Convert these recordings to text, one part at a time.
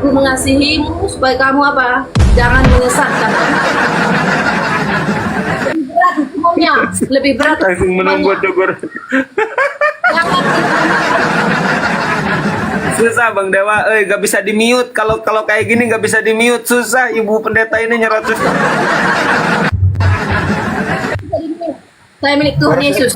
aku mengasihimu supaya kamu apa? Jangan menyesatkan. Lebih berat hukumannya, lebih berat. Langsung menunggu Jogor. Jangan. Susah Bang Dewa, gak bisa di mute. Kalau kayak gini gak bisa di mute, susah. Ibu pendeta ini nyerocos. Saya milik Tuhan Yesus.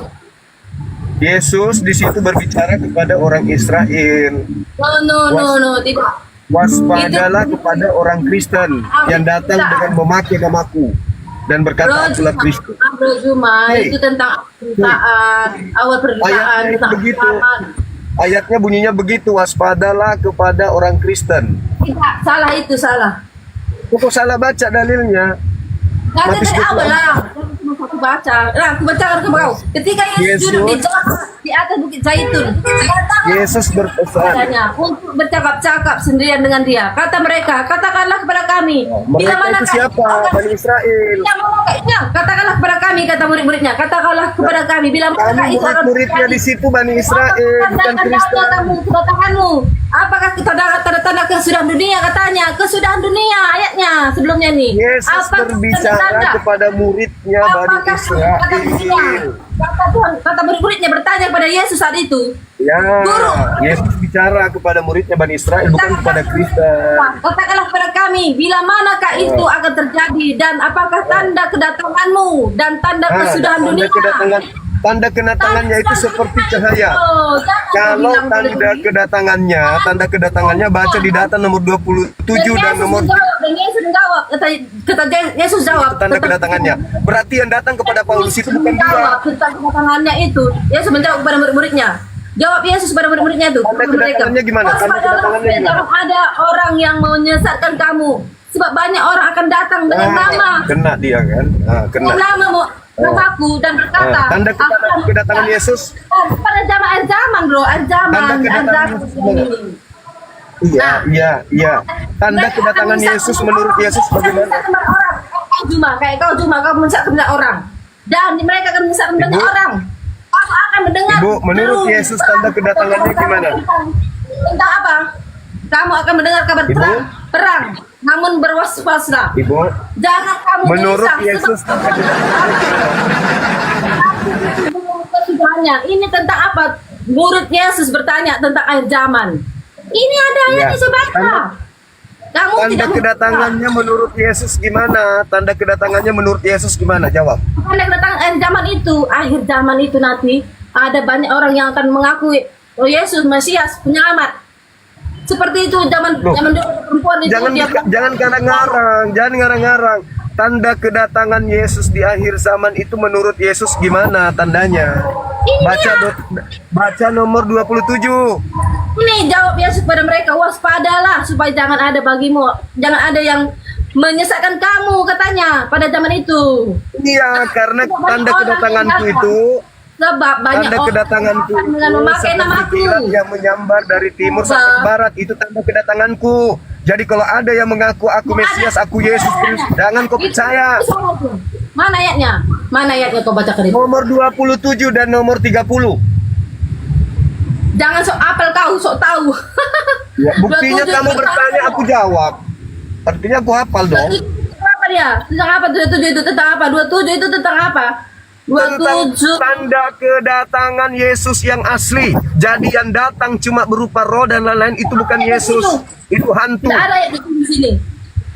Yesus di situ berbicara kepada orang Israel. No, tidak. Waspadalah kepada orang Kristen yang datang dengan memakai namaku dan berkata akulah Kristus. Bro Juma, itu tentang percintaan, awal percintaan, Ayatnya tentang begitu. percintaan. Ayatnya bunyinya begitu, waspadalah kepada orang Kristen. Tidak, salah itu salah. Kok salah baca dalilnya? Kata Matius dari 24. awal lah, cuma aku baca. Nah, aku bacakan ke kau. Ketika Yesus duduk di atas bukit Zaitun, Yesus berpesan. katanya untuk bercakap-cakap sendirian dengan dia. Kata mereka, katakanlah kepada kami. Bila Mereka mana itu siapa? Bani Israel. Yang memakainya, katakanlah kepada kami, kata murid-muridnya. Katakanlah kepada kami, bila Kamu mana itu akan murid-muridnya di situ Bani Israel, bukan Kristen. kamu kedatanganmu. Apakah tanda-tanda kesudahan dunia katanya? Kesudahan dunia ayatnya sebelumnya nih. Yesus Apakah berbicara tanda-tanda? kepada muridnya Bani Apakah kata dunia? Israel. Kata Tuhan, kata murid-muridnya bertanya kepada Yesus saat itu. Ya, Guru. Yesus bicara kepada muridnya Bani Israel, bukan kepada Kristen. Katakanlah kepada kami, bila manakah itu akan terjadi dan apakah tanda kedatanganmu dan tanda kesudahan dunia? Tanda kedatangannya itu seperti cahaya. Kalau tanda kedatangannya baca di data nomor 27 dan nomor Dan Yesus jawab, kata Yesus jawab. tanda kedatangannya. Berarti yang datang kepada Paulus itu bukan dia. Jawab tentang kedatangannya itu. Yesus menjawab kepada murid-muridnya. Jawab Yesus kepada murid-muridnya itu. Tanda kedatangannya gimana? Tanda kedatangannya gimana? Jangan ada orang yang menyesatkan kamu. Sebab banyak orang akan datang dengan nama. Kena dia kan? Kena. Namaku dan berkata. Tanda kedatangan Yesus. Pada zaman bro, zaman ini. Iya. Tanda kedatangan Yesus menurut Yesus bagaimana? Kayak kau menyesatkan orang. Dan mereka akan menyesatkan banyak orang. Kamu akan mendengar. Ibu, menurut Yesus tanda kedatangannya gimana? Tentang apa? Kamu akan mendengar kabar perang, namun berwas-waslah. Ibu, Jangan kamu menurut gelisah, Yesus sebab kesudahannya. Ini tentang apa? Murid Yesus bertanya tentang akhir zaman. Ini ada ayat di sebelah. Kamu tanda tidak kedatangannya menurut Yesus gimana? Tanda kedatangannya menurut Yesus gimana? Jawab. Tanda kedatangan akhir zaman itu nanti ada banyak orang yang akan mengakui oh Yesus Mesias penyelamat. Seperti itu zaman dulu perempuan itu Jangan ngarang-ngarang. Tanda kedatangan Yesus di akhir zaman itu menurut Yesus gimana tandanya? Baca nomor 27. Ini jawab Yesus pada mereka, waspadalah supaya jangan ada yang menyesatkan kamu katanya pada zaman itu. Iya, karena tanda kedatanganku itu sebab banyak tanda kedatanganku dengan memakai namaku yang menyambar dari timur sampai ke barat itu tanda kedatanganku. Jadi kalau ada yang mengaku aku Mesias, aku Yesus Kristus, jangan kau percaya. Mana ayatnya? Mana ayatnya kau baca itu? Nomor 27 dan nomor 30. Jangan sok apel kau, sok tahu. Ya, buktinya kamu bertanya, aku jawab. Artinya aku hafal dong. Apa dia? Tentang apa? 27 itu tentang apa? 27 itu tentang apa? Tentang tanda kedatangan Yesus yang asli. Jadi yang datang cuma berupa roh dan lain-lain itu bukan Yesus. Itu hantu. Tidak ada ayat di sini.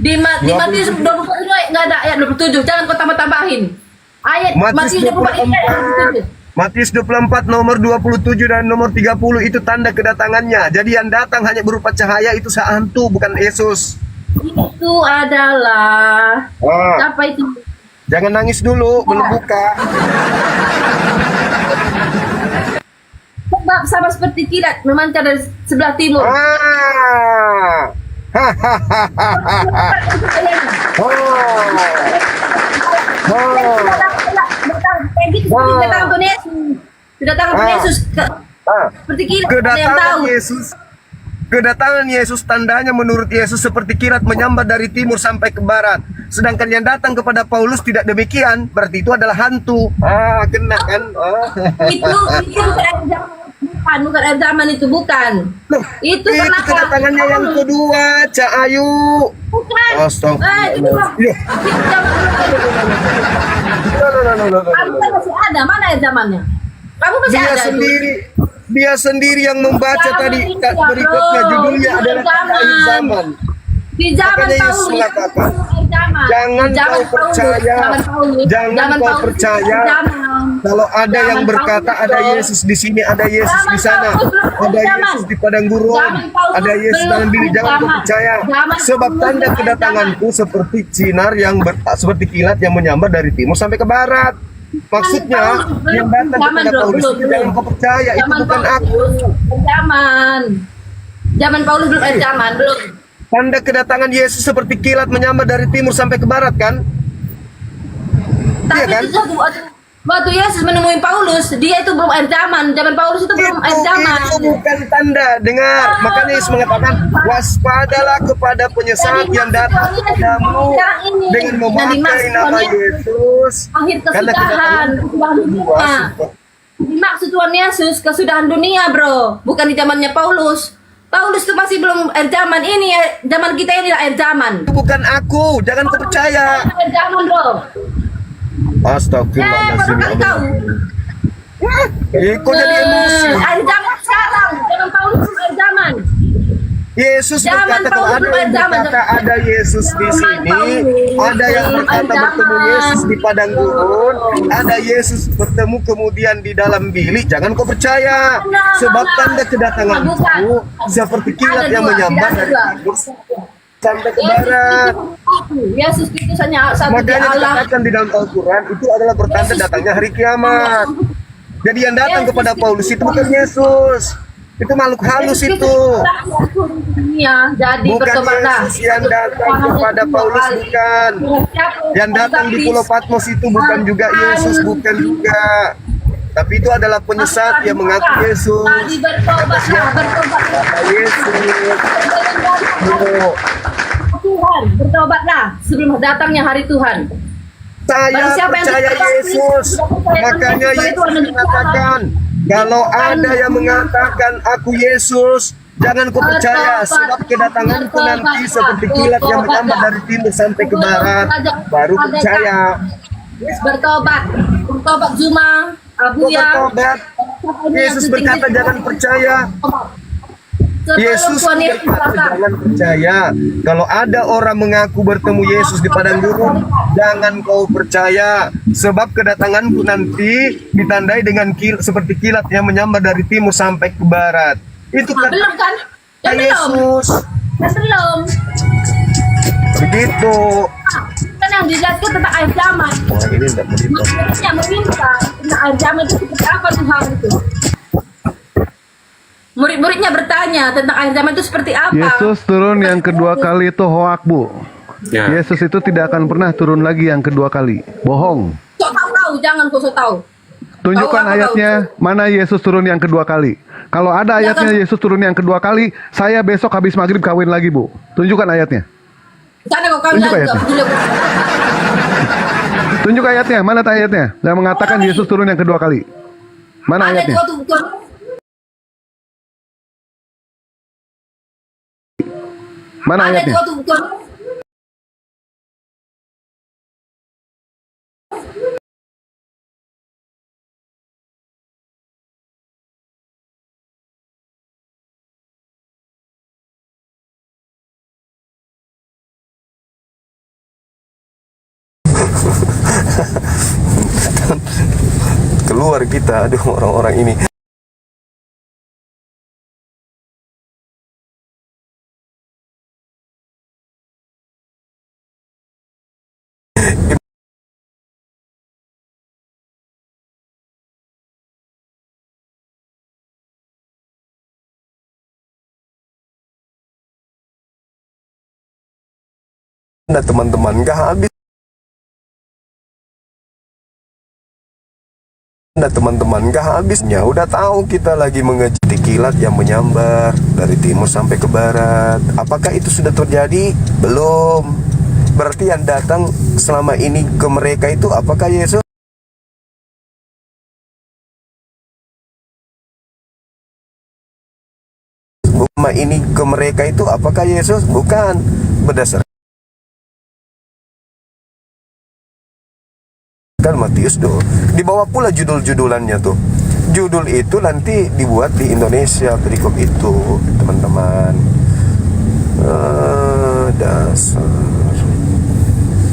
Di Matius 24 nggak ada ayat 27. Jangan kau tambah-tambahin. Ayat Matius 24 ini ayat 27. Matius 24 nomor 27 dan nomor 30 itu tanda kedatangannya. Jadi yang datang hanya berupa cahaya itu hantu bukan Yesus. Itu adalah apa itu? Jangan nangis dulu, belum buka. Sebab sama seperti kilat memancar dari sebelah timur. Kedatangan Yesus. Seperti kilat. Kedatangan Yesus tandanya menurut Yesus seperti kilat menyambar dari timur sampai ke barat. Sedangkan yang datang kepada Paulus tidak demikian, berarti itu adalah hantu. Kena kan? Itu bukan air zaman itu, bukan. Loh, Itu itu karena kedatangannya yang kedua, Cak Ayu. Bukan. Astagfirullah. Itu kamu kan masih ada, mana air zamannya? Kamu masih Dia ada itu. sendiri, dia sendiri yang membaca Zaman tadi ini, berikutnya bro. judulnya Itu adalah zaman. akhir zaman. Di zaman Makanya Yesus Paulus, mengatakan, air zaman. jangan Di zaman kau percaya, zaman Paulus, jangan zaman kau Paulus, percaya. air zaman. Kalau ada Zaman yang berkata Paulus, ada bro. Yesus di sini, ada Yesus Zaman di sana, Paulus, belum ada zaman. Yesus di padang gurun, Zaman Paulus, ada Yesus belum dalam diri, jangan kau zaman. percaya. Zaman Sebab Paulus, tanda belum kedatanganku seperti sinar yang seperti kilat yang menyambar dari timur sampai ke barat. Maksudnya Paulus, yang datang zaman, kepada bro, Paulus belum, itu jangan kau percaya, itu Zaman bukan Paulus, aku. belum, zaman Paulus belum air zaman, belum. Tanda kedatangan Yesus seperti kilat menyambar dari timur sampai ke barat kan? Tapi Iya kan? itu waktu Yesus menemui Paulus, dia itu belum air zaman. Zaman Paulus itu belum air zaman. Itu bukan tanda. Dengar, makanya Yesus mengatakan waspadalah kepada penyesat yang datang kepadamu dengan memakai nama Yesus. Akhir Karena kesudahan, kesudahan dunia. Dimaksud Tuhan Yesus kesudahan dunia, bro. Bukan di zamannya Paulus. Paulus itu masih belum air zaman, ini ya, zaman kita ini lah air zaman. Itu bukan aku, jangan kau percaya. Air zaman, bro. Astagfirullahaladzim. Baru kali tahu. Kok jadi emosi? Air zaman sekarang, zaman Paulus belum air zaman. Yesus Zaman berkata kalau Paulus ada belum yang zaman. berkata ada Yesus di Zaman sini, Paulus ada yang belum berkata zaman. bertemu Yesus di padang gurun, ada Yesus bertemu kemudian di dalam bilik, jangan kau percaya. Sebab tanda kedatanganku seperti kilat Ada yang dua, menyambar tidak dari ada timur sampai ke barat. Yesus itu hanya satu di Makanya Allah. dikatakan di dalam Al-Quran itu adalah pertanda datangnya hari kiamat. Jadi yang datang kepada Paulus itu bukan Yesus, itu makhluk halus itu. Iya, jadi Bukan bertobatlah. Yesus yang datang kepada Paulus, bukan. Yang datang di Pulau Patmos itu bukan juga Yesus, bukan juga. Tapi itu adalah penyesat yang mengaku Yesus. Tadi bertobatlah, bertobatlah. Kata Yesus. Oh, Tuhan, bertobatlah sebelum datangnya hari Tuhan. saya Barang siapa yang percaya bertobat, Yesus. percaya Makanya Yesus, Yesus Tuhan mengatakan, kalau ada yang mengatakan aku Yesus, jangan kau percaya, sebab kedatanganku nanti seperti kilat yang menyambar dari timur sampai ke barat. Baru percaya. Bertobat, bertobat Zuma, Kau Abuya. bertobat. Yesus berkata jangan percaya. Yesus berkata jangan percaya. Kalau ada orang mengaku bertemu Yesus di padang gurun, jangan kau percaya. Sebab kedatanganku nanti ditandai dengan seperti kilat yang menyambar dari timur sampai ke barat. Itu kata Belum kan? Ya, belum. Yesus. Ya, belum. Begitu. Kan yang dijelaskan tentang air zaman. Wah, ini tidak begitu. Maksudnya meminta tentang air zaman itu seperti apa Tuhan itu? Murid-muridnya bertanya tentang air zaman itu seperti apa? Yesus turun yang kedua kali itu hoak, Bu. Ya. Yesus itu tidak akan pernah turun lagi yang kedua kali. Bohong. Sok tahu, jangan kau sok tahu. Tunjukkan Tahu apa ayatnya mana Yesus turun yang kedua kali. Kalau ada Ya, ayatnya kan? Yesus turun yang kedua kali, saya besok habis maghrib kawin lagi, Bu. Tunjukkan ayatnya. Sana kau kawin Tunjuk lagi. ayatnya. Kau. Tunjuk ayatnya. Mana ayatnya? Yang mengatakan Yesus turun yang kedua kali. Mana Ada ayatnya? kau. Mana Ada ayatnya? kau. Keluar kita, aduh orang-orang ini. Anda teman-teman gak habis. Anda teman-teman gak habisnya. Udah tahu kita lagi mengejar kilat yang menyambar dari timur sampai ke barat. Apakah itu sudah terjadi? Belum. Berarti yang datang selama ini ke mereka itu apakah Yesus? ini ke mereka itu apakah Yesus? Bukan. Berdasarkan Matius tuh dibawa pula judul-judulannya tuh. Judul itu nanti dibuat di Indonesia perikop itu, teman-teman. Dasar.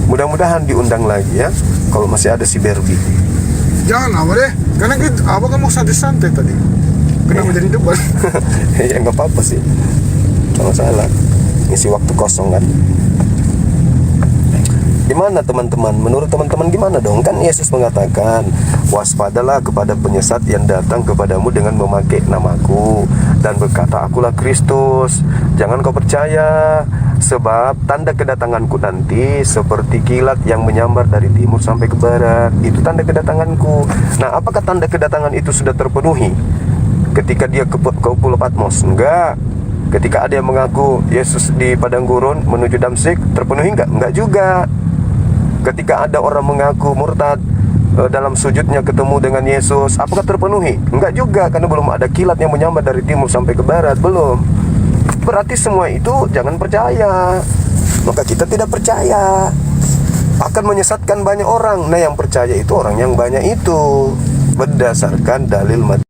Mudah-mudahan diundang lagi ya, kalau masih ada si Berbi. Jangan apa deh, karena gitu, apa kan mau santai-santai tadi. Kenapa jadi debat? Ya nggak apa-apa sih, nggak masalah. Ngisi waktu kosong kan. Gimana teman-teman? Menurut teman-teman gimana dong? Kan Yesus mengatakan, waspadalah kepada penyesat yang datang kepadamu dengan memakai namaku dan berkata, akulah Kristus. Jangan kau percaya, sebab tanda kedatanganku nanti seperti kilat yang menyambar dari timur sampai ke barat. Itu tanda kedatanganku. Nah, apakah tanda kedatangan itu sudah terpenuhi ketika dia ke Pulau Patmos? Enggak. Ketika ada yang mengaku Yesus di padang gurun menuju Damsyik, terpenuhi enggak? Enggak juga. Ketika ada orang mengaku murtad dalam sujudnya ketemu dengan Yesus, apakah terpenuhi? Enggak juga, karena belum ada kilat yang menyambar dari timur sampai ke barat. Belum. Berarti semua itu jangan percaya. Maka kita tidak percaya, akan menyesatkan banyak orang. Nah, yang percaya itu orang yang banyak itu, berdasarkan dalil mati.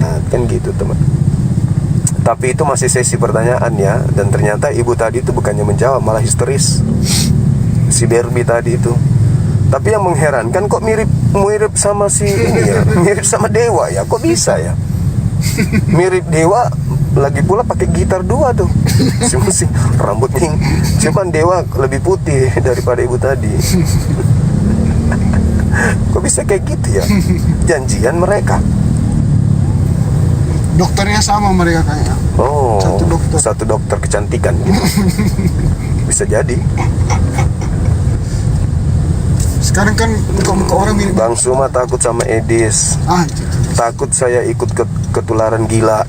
Nah, kan gitu teman. Tapi itu masih sesi pertanyaan ya. Dan ternyata ibu tadi itu bukannya menjawab, malah histeris. Si Berbi tadi itu. Tapi yang mengherankan, kok mirip sama si ini ya, mirip sama Dewa ya. Kok bisa ya? Mirip Dewa, lagi pula pakai gitar dua tuh. Si rambutnya, cuman Dewa lebih putih daripada ibu tadi. Kok bisa kayak gitu ya? Janjian mereka. Dokternya sama mereka kayaknya. Oh, Satu dokter kecantikan gitu. Bisa jadi. Sekarang kan muka-muka orang mirip. Bang Suma takut sama Edis. Takut saya ikut ketularan gila.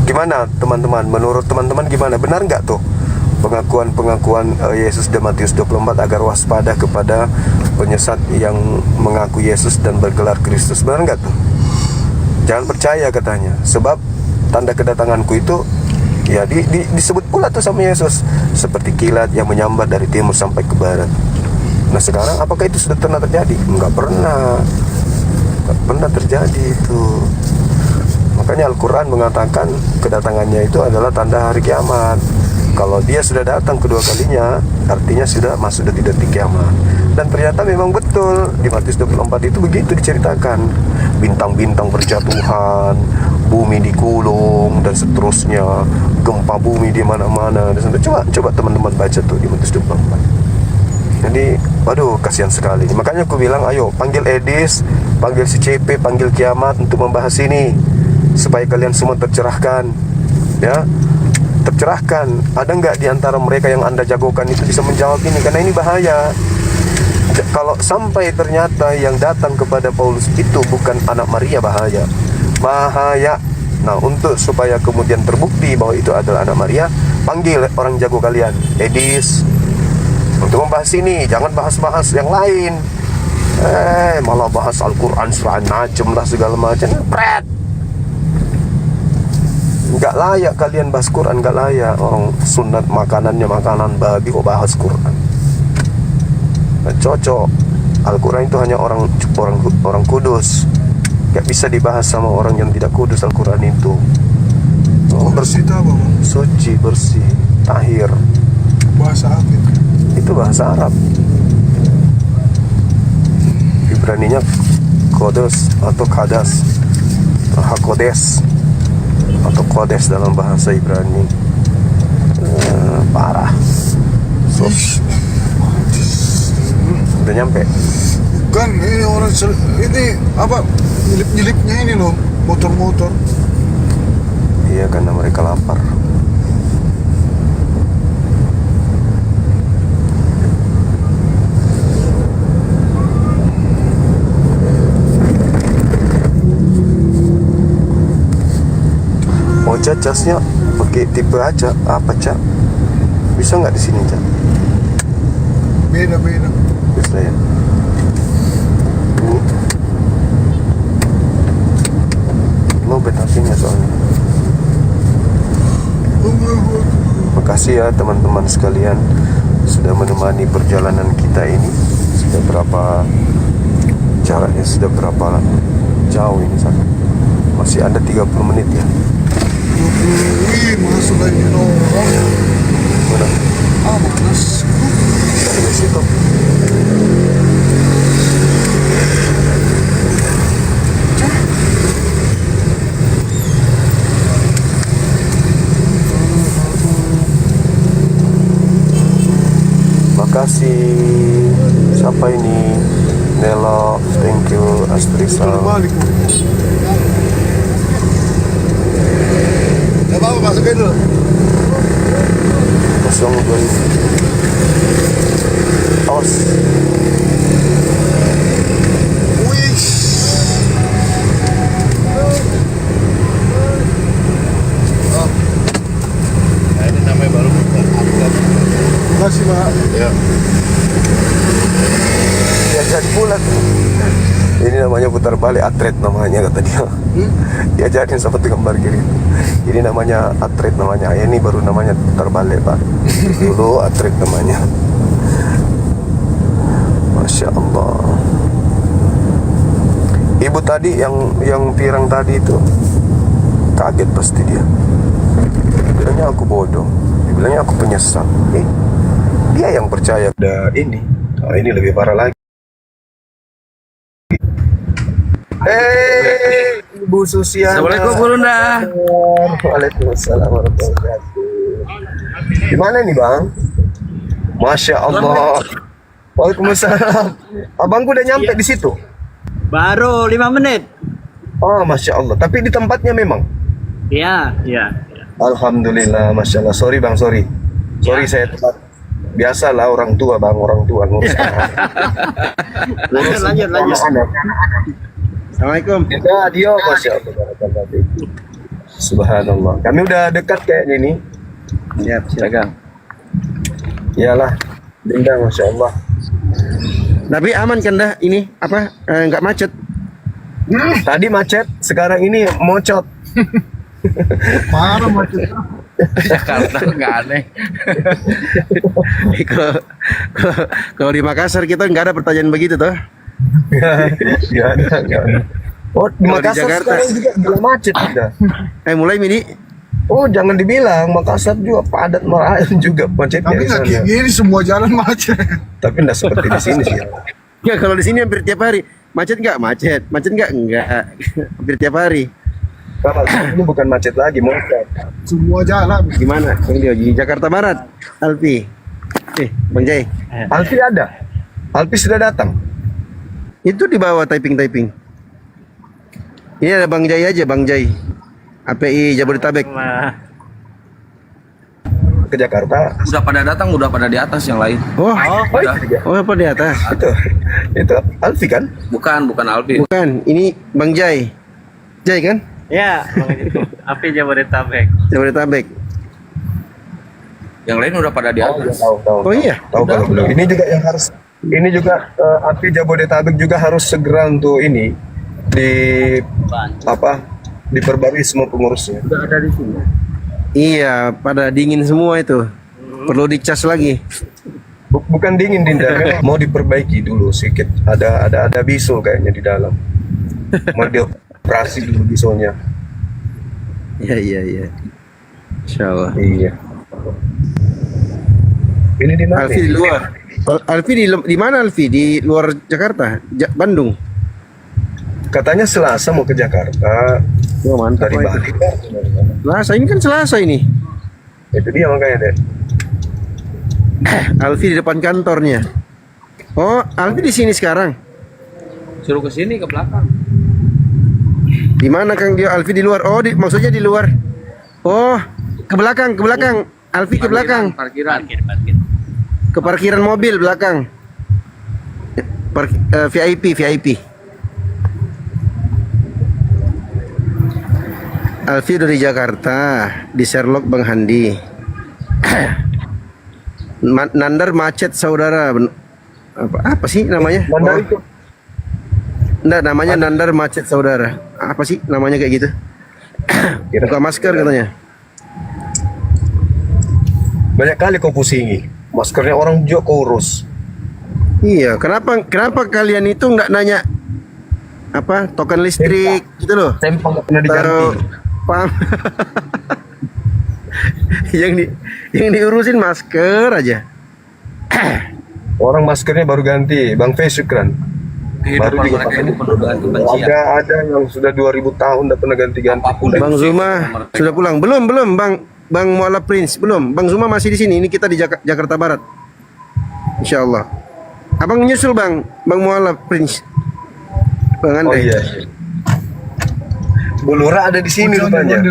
Gimana teman-teman? Menurut teman-teman gimana? Benar nggak tuh pengakuan Yesus dan Matius 24 agar waspada kepada penyesat yang mengaku Yesus dan bergelar Kristus? Benar nggak tuh? Jangan percaya katanya, sebab tanda kedatanganku itu ya disebut pula tuh sama Yesus seperti kilat yang menyambar dari timur sampai ke barat. Nah, sekarang apakah itu sudah pernah terjadi? Enggak pernah terjadi itu. Makanya Al-Quran mengatakan kedatangannya itu adalah tanda hari kiamat. Kalau dia sudah datang kedua kalinya, artinya sudah masuk detik-detik kiamat. Dan ternyata memang betul di Matius 24 itu begitu diceritakan. Bintang-bintang berjatuhan, bumi digulung dan seterusnya, gempa bumi di mana-mana. Coba teman-teman baca tuh di Matius 24. Jadi, waduh, kasihan sekali. Makanya aku bilang, ayo panggil Edis, panggil si CP, panggil kiamat untuk membahas ini supaya kalian semua tercerahkan, ya. Tercerahkan. Ada nggak di antara mereka yang Anda jagokan itu bisa menjawab ini? Karena ini bahaya. Kalau sampai ternyata yang datang kepada Paulus itu bukan anak Maria, bahaya. Nah, untuk supaya kemudian terbukti bahwa itu adalah anak Maria, panggil orang jago kalian, Edis, untuk membahas ini. Jangan bahas-bahas yang lain. Malah bahas Al-Quran, surah An-Najm lah segala macam. Pret. Nggak layak kalian bahas Quran, nggak layak. Orang sunat makanannya makanan babi kok bahas Quran. Nggak cocok. Al-Quran itu hanya orang kudus. Nggak bisa dibahas sama orang yang tidak kudus. Al-Quran itu bersih itu apa, Bang? suci, bersih, tahir. Bahasa apa itu? Itu bahasa Arab. Ibraninya kodes atau kadas, hakodes atau kodes dalam bahasa Ibrani. Parah. Udah nyampe. Kan ini orang ini apa nyelip-nyelipnya ini loh, motor-motor. Iya, karena mereka lapar. Cak, casnya pakai tipe aja apa, Cak? Bisa nggak di sini, Cak? Beda-beda. Bisa ya. Ini lobet apinya soalnya. Makasih ya teman-teman sekalian sudah menemani perjalanan kita ini. Sudah berapa jaraknya, sudah berapa jauh ini sana? Masih ada 30 menit ya. Wih, masuk lagi orang. Mana? Panas. Dari situ. Makasih. Siapa ini? Nelo, thank you. Astrisa. Balik. Gak apa-apa, masukin dulu. 02. Awas. Wih. Nah, ini namanya baru bukan upload. Makasih, Pak. Ya. Ya jadi bulat. Ini namanya putar balik, atret namanya kata dia. Ya jadi sama gambar kiri. Ini namanya atret namanya. Ini baru namanya putar balik Pak. Dulu atret namanya. Masya Allah. Ibu tadi yang pirang tadi itu kaget pasti dia. Bilangnya aku bodoh. Dibilangnya aku penyesal. Dia yang percaya ada ini. Oh, ini lebih parah lagi. Ibu Susiana. Assalamualaikum Bu Runda. Waalaikumsalam warahmatullahi wabarakatuh. Gimana nih Bang? Masya Allah. Waalaikumsalam. Abangku udah nyampe di situ. Baru 5 menit. Oh Masya Allah. Tapi di tempatnya memang. Iya, iya. Alhamdulillah. Masya Allah. Sorry Bang, sorry. Sorry saya telat. Biasalah orang tua Bang, orang tua ngurus Lanjut. anak-anak. Assalamualaikum. Ya, dia Masya Allah. Subhanallah. Kami udah dekat kayaknya ini. Siap, silakan. Iyalah. Dendang Masya Allah. Tapi aman kan dah ini apa? Nggak macet. Tadi macet, sekarang ini mocot. Parah macetnya. Jakarta nggak aneh. Kalau di Makassar kita nggak ada pertanyaan begitu toh. Nggak ada. Oh, di Kalau di Makassar Jakarta. sekarang juga gila macet sudah. Mulai mini. Oh, jangan dibilang Makassar juga padat merayan juga macetnya Tapi di nggak sana. kayak gini, semua jalan macet. Tapi nggak seperti di sini sih. Ya kalau di sini hampir tiap hari. Macet nggak? Macet. Macet nggak? Enggak. Hampir tiap hari. Kalau ini bukan macet lagi, mocot. Semua jalan. Gimana? Bang Dio di Jakarta Barat. Alfi. Bang Jai. Alfi ada. Alfi sudah datang. Itu di bawah typing. Ini ada Bang Jai aja, Bang Jai. API Jabodetabek. Ke Jakarta. Udah pada datang, udah pada di atas yang lain. Oh, Udah. apa di atas? Itu Alfi kan? Bukan Alfi. Bukan, ini Bang Jai. Jai kan? Ya, api Jabodetabek. Jabodetabek. Yang lain udah pada di atas. Tahu. Oh iya. Tahu kalau belum. Ini juga yang harus. Ini juga Alfi Jabodetabek juga harus segera untuk ini di diperbarui semua pengurusnya. Udah ada di sini. Iya, pada dingin semua itu. Perlu dicas lagi. Bukan dingin Dinda, memang mau diperbaiki dulu sedikit. Ada bisul kayaknya di dalam. Mau dioperasi dulu bisulnya. Iya. Insyaallah. Iya. Ini di mana? Alfi di luar. Alfi di mana Alfi? Di luar Jakarta, Bandung. Katanya Selasa mau ke Jakarta. Oh, mantap. Dari Bali kan? Selasa ini kan Selasa ini. Itu dia makanya deh. Alfi di depan kantornya. Oh, Alfi di sini sekarang. Suruh ke sini ke belakang. Di mana Kang Dio? Alfi di luar. Oh, maksudnya di luar. Oh, ke belakang. Alfi ke belakang. Parkiran. Ke parkiran mobil belakang. VIP. Alfi dari Jakarta, di Sherlock Bang Handi. Nandar macet saudara. apa sih namanya? Nandar itu. Enggak, namanya Nandar Macet Saudara. Apa sih namanya kayak gitu? Buka masker katanya. Banyak kali kau pusingi. Maskernya orang juga kau urus. Iya, kenapa kalian itu nggak nanya apa token listrik gitu loh? Tempang nggak pernah diganti. Taruh pam. yang diurusin masker aja. Orang maskernya baru ganti. Bang Fe syukran. Baru Kehidupan juga mereka pakai. ini penuh dengan kebencian. Ada yang sudah 2000 tahun tidak pernah ganti-ganti. Bang Zuma sudah pulang? Belum, Bang Mualaf Prince belum. Bang Zuma masih di sini. Ini kita di Jakarta Barat. Insya Allah. Abang nyusul Bang Mualaf Prince. Bang Oh Andre. iya. Bulura ada di sini rupanya. Di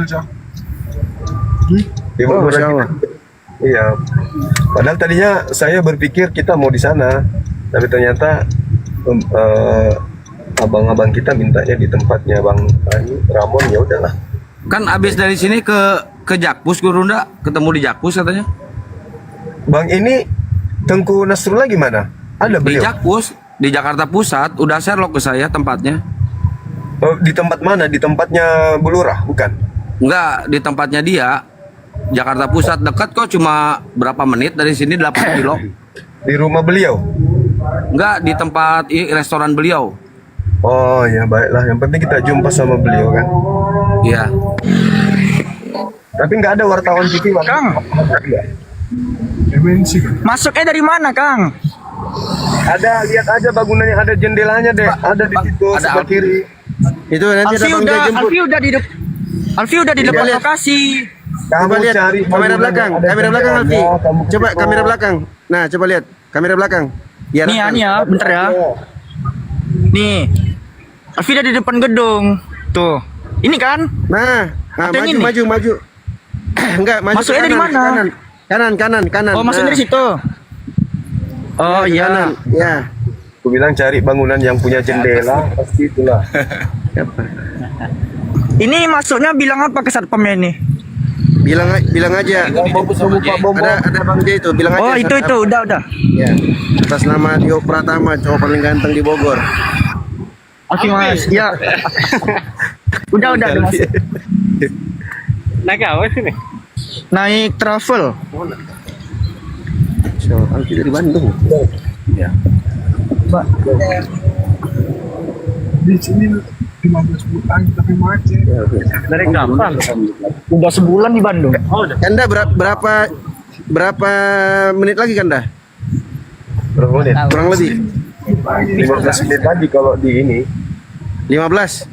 Oh, Bulura Masya kita. Allah. Iya. Padahal tadinya saya berpikir kita mau di sana, tapi ternyata abang-abang kita mintanya di tempatnya Bang Ramon, ya udahlah. Kan abis dari sini ke Jakpus Gurunda, ketemu di Jakpus katanya. Bang ini Tengku Nasrullah gimana? Ada Di beliau? Jakpus, di Jakarta Pusat, udah share ke saya tempatnya. Oh, di tempat mana? Di tempatnya Bulurah, bukan? Enggak, di tempatnya dia. Jakarta Pusat dekat kok, cuma berapa menit dari sini, 8 kilo. Di rumah beliau? Enggak, di tempat restoran beliau. Oh ya baiklah, yang penting kita jumpa sama beliau kan. Iya. Tapi nggak ada wartawan TV Bang. Kang. Masuknya dari mana, Kang? Ada, lihat aja bangunan yang ada jendelanya deh, ada di situ Ada sebelah Alfi. kiri. Itu nanti ada Bang Jai jemput. Alfi udah di depan lokasi. Coba lihat cari kamera bangunan belakang, yang ada kamera belakang Alfi. jendelanya, kamu Coba kepo. kamera belakang. Nah, coba lihat kamera belakang. Biar Nih ya, bentar ya. Nih. Alfi udah di depan gedung. Tuh. Ini kan? Nah, Atau yang ini? maju. Enggak, maju ke Masuknya dari kanan, mana? Kanan. Oh, masuk Nah, dari situ. Oh ke iya. kanan. Ya. Aku bilang cari bangunan yang punya jendela, pasti itulah. Ini masuknya bilang apa ke satpamnya ini? Bilang aja. Ada Bang Jai itu, bilang aja. Oh, itu udah. Ya. Atas nama Dio Pratama, cowok paling ganteng di Bogor. Oke, Mas. Ya. udah Mas. Naik apa sini? Naik travel. So, Alfi dari Bandung. Di sini 15 tahun tapi macet. Dari kapan? Udah sebulan di Bandung. Oh, udah. Kanda berapa menit lagi Kanda? Berapa menit? Kurang lebih 15 menit lagi kalau di ini. 15.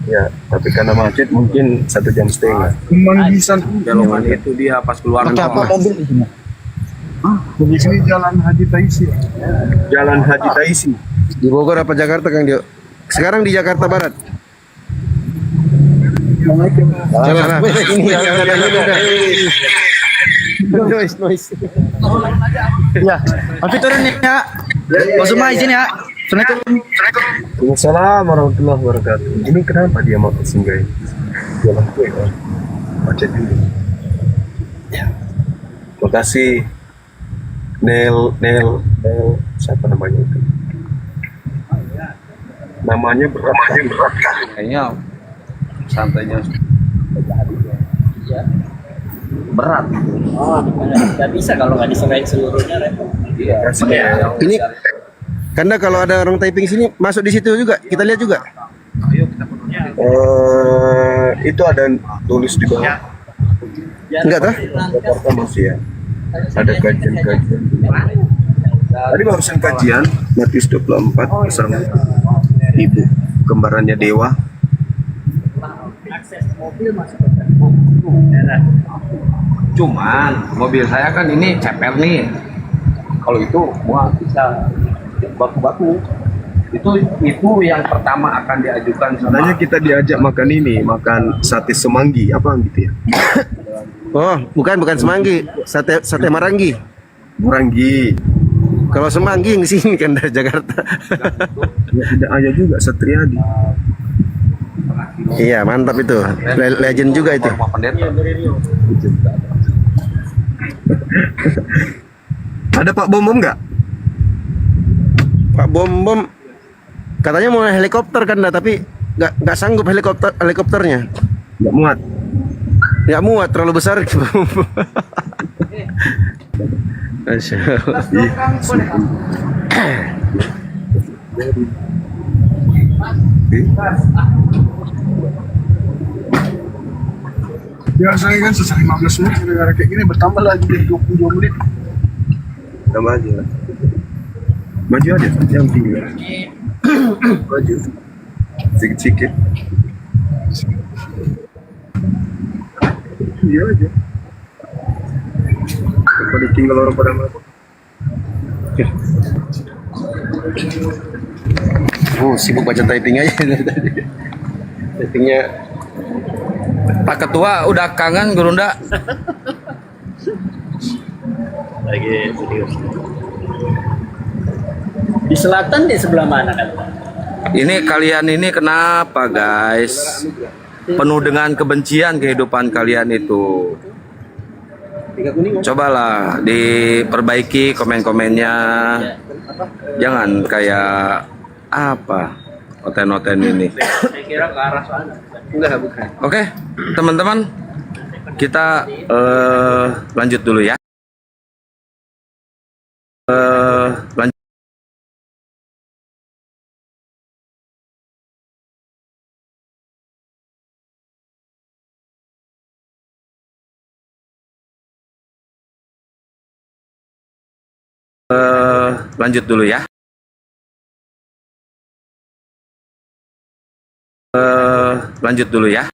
Ya, tapi karena macet mungkin 1,5 jam. Kemanggisan Belokan itu dia pas keluar Pakai apa tol. mobil di sini? di sini Jalan Haji Taisi. Jalan Haji Taisi. Di Bogor apa Jakarta Kang Dio? Sekarang di Jakarta Barat. Salah. Ini noise. Ya. Alfi turun ya. Bos Zuma izin ya. Assalamualaikum. Waalaikumsalam warahmatullahi wabarakatuh. Ini kenapa dia mau singgah? Jalan kue kan? Macet dulu. Ya. Terima kasih. Nel, siapa namanya itu? Namanya berat kan? Kayaknya santainya berat. Nggak bisa kalau nggak diserahin seluruhnya, repot. Iya. Ini Kanda kalau ada orang typing sini masuk di situ juga. Kita lihat juga. Itu ada tulis di bawah. Enggak tah? Jakarta masih ya. Ada kajian. Tadi barusan kajian Matius 24 bersama ibu kembarannya Dewa. Cuman mobil saya kan ini ceper nih. Kalau itu muat bisa baku-baku. Itu yang pertama akan diajukan sama. Sebenarnya kita diajak makan ini, makan sate semanggi apa gitu ya? Oh, bukan semanggi, sate maranggi. Meranggi. Kalau semanggi yang di sini kan dari Jakarta. Ya, tidak ada juga Satriadi. Iya, mantap itu. Legend juga itu. Rumah pendeta. Ada Pak Bom nggak? Pak Bom katanya mau helikopter kan dah, tapi nggak sanggup helikopternya. Nggak muat terlalu besar. Masya Allah. Biasanya kan selesai 15 menit gara-gara kayak gini bertambah lagi jadi 22 menit. Tambah aja lah. Maju aja, yang tinggi. Maju. Sedikit-sedikit. Iya aja. Pada tinggal orang pada mabuk. Oh, sibuk baca typing aja dari tadi. Typingnya Pak Ketua udah kangen Gurunda. Lagi serius. Di selatan di sebelah mana kan? Ini kalian ini kenapa guys? Penuh dengan kebencian kehidupan kalian itu. Cobalah diperbaiki komen-komennya. Jangan kayak apa oten-oten ini. Saya kira ke arah sana. enggak bukan. Oke, teman-teman, kita lanjut dulu ya. Lanjut. Lanjut dulu ya. Lanjut dulu ya.